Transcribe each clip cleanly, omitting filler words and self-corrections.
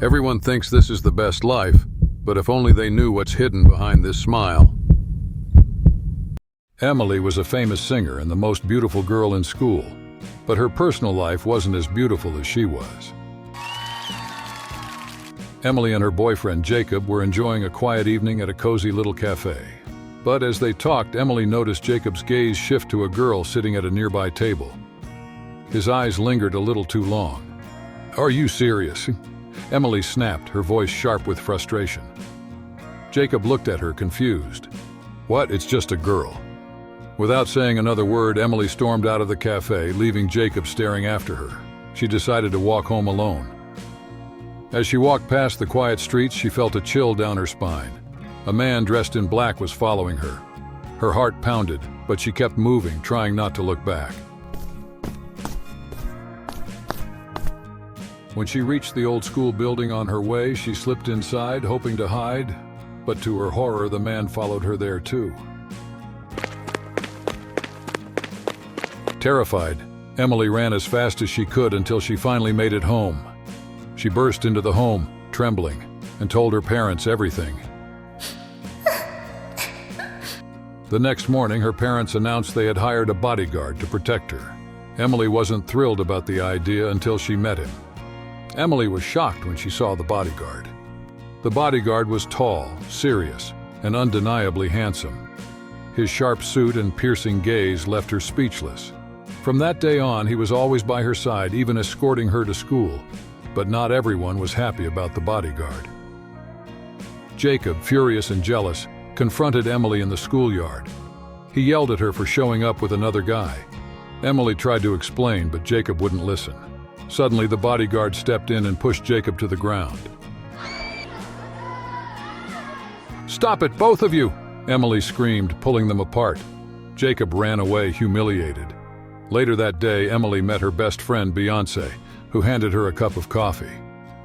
Everyone thinks this is the best life, but if only they knew what's hidden behind this smile. Emily was a famous singer and the most beautiful girl in school, but her personal life wasn't as beautiful as she was. Emily and her boyfriend Jacob were enjoying a quiet evening at a cozy little cafe. But as they talked, Emily noticed Jacob's gaze shift to a girl sitting at a nearby table. His eyes lingered a little too long. "Are you serious?" Emily snapped, her voice sharp with frustration. Jacob looked at her, confused. "What? It's just a girl." Without saying another word, Emily stormed out of the cafe, leaving Jacob staring after her. She decided to walk home alone. As she walked past the quiet streets, she felt a chill down her spine. A man dressed in black was following her. Her heart pounded, but she kept moving, trying not to look back. When she reached the old school building on her way, she slipped inside, hoping to hide, but to her horror, the man followed her there too. Terrified, Emily ran as fast as she could until she finally made it home. She burst into the home, trembling, and told her parents everything. The next morning, her parents announced they had hired a bodyguard to protect her. Emily wasn't thrilled about the idea until she met him. Emily was shocked when she saw the bodyguard. The bodyguard was tall, serious, and undeniably handsome. His sharp suit and piercing gaze left her speechless. From that day on, he was always by her side, even escorting her to school. But not everyone was happy about the bodyguard. Jacob, furious and jealous, confronted Emily in the schoolyard. He yelled at her for showing up with another guy. Emily tried to explain, but Jacob wouldn't listen. Suddenly, the bodyguard stepped in and pushed Jacob to the ground. "Stop it, both of you!" Emily screamed, pulling them apart. Jacob ran away, humiliated. Later that day, Emily met her best friend, Beyoncé, who handed her a cup of coffee.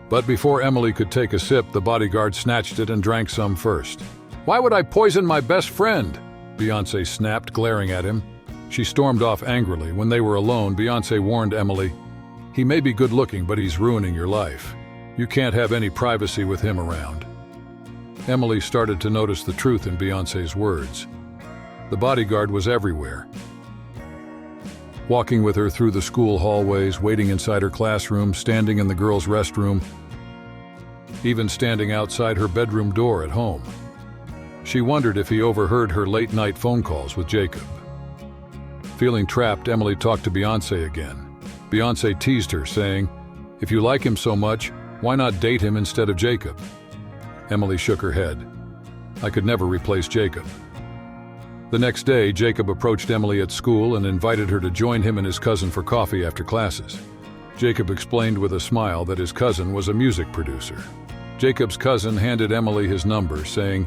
But before Emily could take a sip, the bodyguard snatched it and drank some first. "Why would I poison my best friend?" Beyoncé snapped, glaring at him. She stormed off angrily. When they were alone, Beyoncé warned Emily, "He may be good-looking, but he's ruining your life. You can't have any privacy with him around." Emily started to notice the truth in Beyoncé's words. The bodyguard was everywhere. Walking with her through the school hallways, waiting inside her classroom, standing in the girls' restroom, even standing outside her bedroom door at home. She wondered if he overheard her late-night phone calls with Jacob. Feeling trapped, Emily talked to Beyoncé again. Beyoncé teased her, saying, "If you like him so much, why not date him instead of Jacob?" Emily shook her head. "I could never replace Jacob." The next day, Jacob approached Emily at school and invited her to join him and his cousin for coffee after classes. Jacob explained with a smile that his cousin was a music producer. Jacob's cousin handed Emily his number, saying,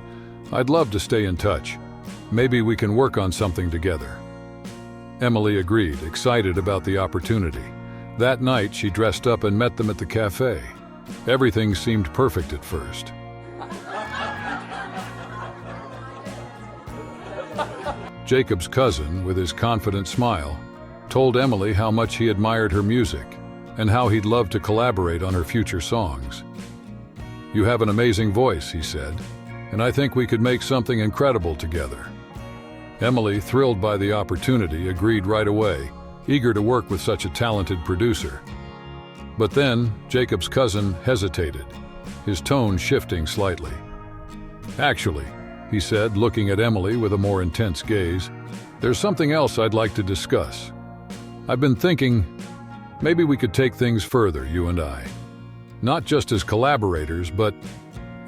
"I'd love to stay in touch. Maybe we can work on something together." Emily agreed, excited about the opportunity. That night, she dressed up and met them at the cafe. Everything seemed perfect at first. Jacob's cousin, with his confident smile, told Emily how much he admired her music and how he'd love to collaborate on her future songs. "You have an amazing voice," he said, "and I think we could make something incredible together." Emily, thrilled by the opportunity, agreed right away, eager to work with such a talented producer. But then, Jacob's cousin hesitated, his tone shifting slightly. "Actually," he said, looking at Emily with a more intense gaze, "there's something else I'd like to discuss. I've been thinking, maybe we could take things further, you and I. Not just as collaborators, but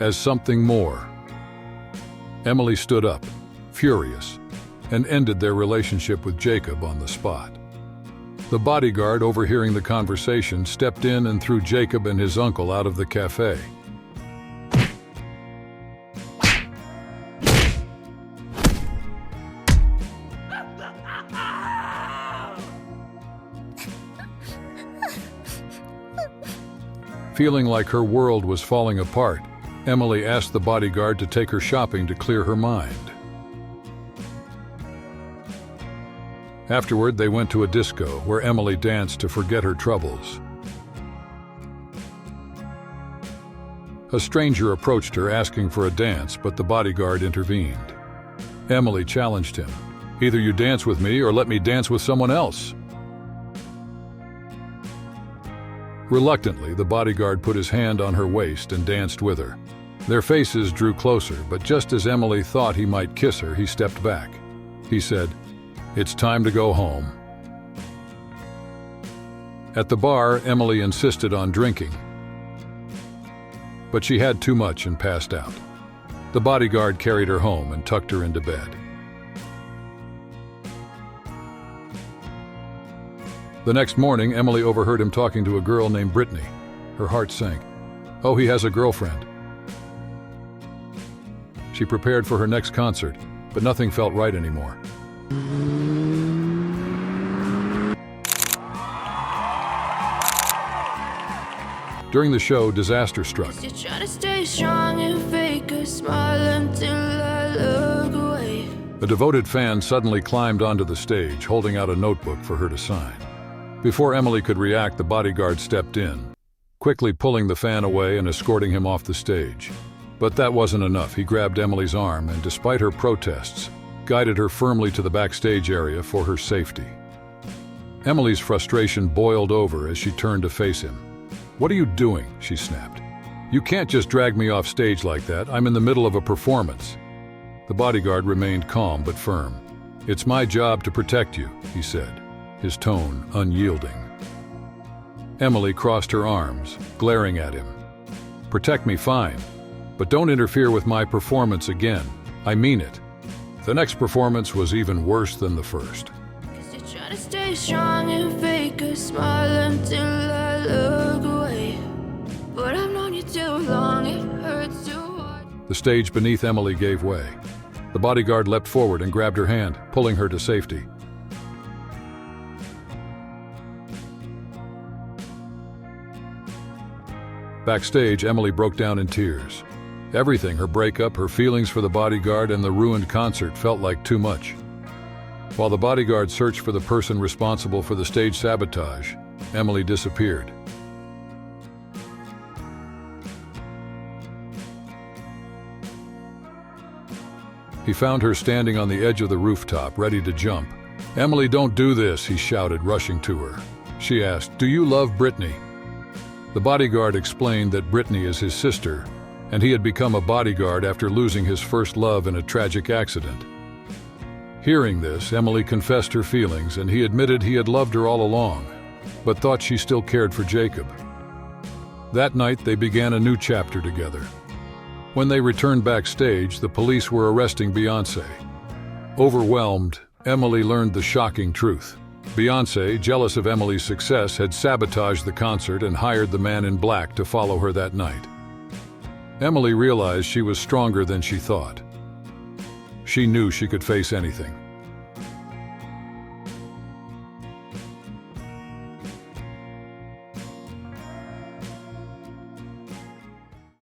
as something more." Emily stood up, furious, and ended their relationship with Jacob on the spot. The bodyguard, overhearing the conversation, stepped in and threw Jacob and his uncle out of the cafe. Feeling like her world was falling apart, Emily asked the bodyguard to take her shopping to clear her mind. Afterward, they went to a disco where Emily danced to forget her troubles. A stranger approached her asking for a dance, but the bodyguard intervened. Emily challenged him. "Either you dance with me or let me dance with someone else." Reluctantly, the bodyguard put his hand on her waist and danced with her. Their faces drew closer, but just as Emily thought he might kiss her, he stepped back. He said, "It's time to go home." At the bar, Emily insisted on drinking, but she had too much and passed out. The bodyguard carried her home and tucked her into bed. The next morning, Emily overheard him talking to a girl named Brittany. Her heart sank. Oh, he has a girlfriend. She prepared for her next concert, but nothing felt right anymore. During the show, disaster struck. You try to stay strong and fake a smile until I look away. A devoted fan suddenly climbed onto the stage, holding out a notebook for her to sign. Before Emily could react, the bodyguard stepped in, quickly pulling the fan away and escorting him off the stage. But that wasn't enough. He grabbed Emily's arm and, despite her protests, guided her firmly to the backstage area for her safety. Emily's frustration boiled over as she turned to face him. "What are you doing?" she snapped. "You can't just drag me off stage like that. I'm in the middle of a performance." The bodyguard remained calm but firm. "It's my job to protect you," he said, his tone unyielding. Emily crossed her arms, glaring at him. "Protect me, fine, but don't interfere with my performance again. I mean it." The next performance was even worse than the first. Cause you try to stay strong and fake a smile until I look away. But I've known you too long, it hurts too hard. The stage beneath Emily gave way. The bodyguard leapt forward and grabbed her hand, pulling her to safety. Backstage, Emily broke down in tears. Everything, her breakup, her feelings for the bodyguard, and the ruined concert felt like too much. While the bodyguard searched for the person responsible for the stage sabotage, Emily disappeared. He found her standing on the edge of the rooftop, ready to jump. "Emily, don't do this," he shouted, rushing to her. She asked, "Do you love Brittany?" The bodyguard explained that Brittany is his sister, and he had become a bodyguard after losing his first love in a tragic accident. Hearing this, Emily confessed her feelings, and he admitted he had loved her all along, but thought she still cared for Jacob. That night, they began a new chapter together. When they returned backstage, the police were arresting Beyoncé. Overwhelmed, Emily learned the shocking truth. Beyoncé, jealous of Emily's success, had sabotaged the concert and hired the man in black to follow her that night. Emily realized she was stronger than she thought. She knew she could face anything.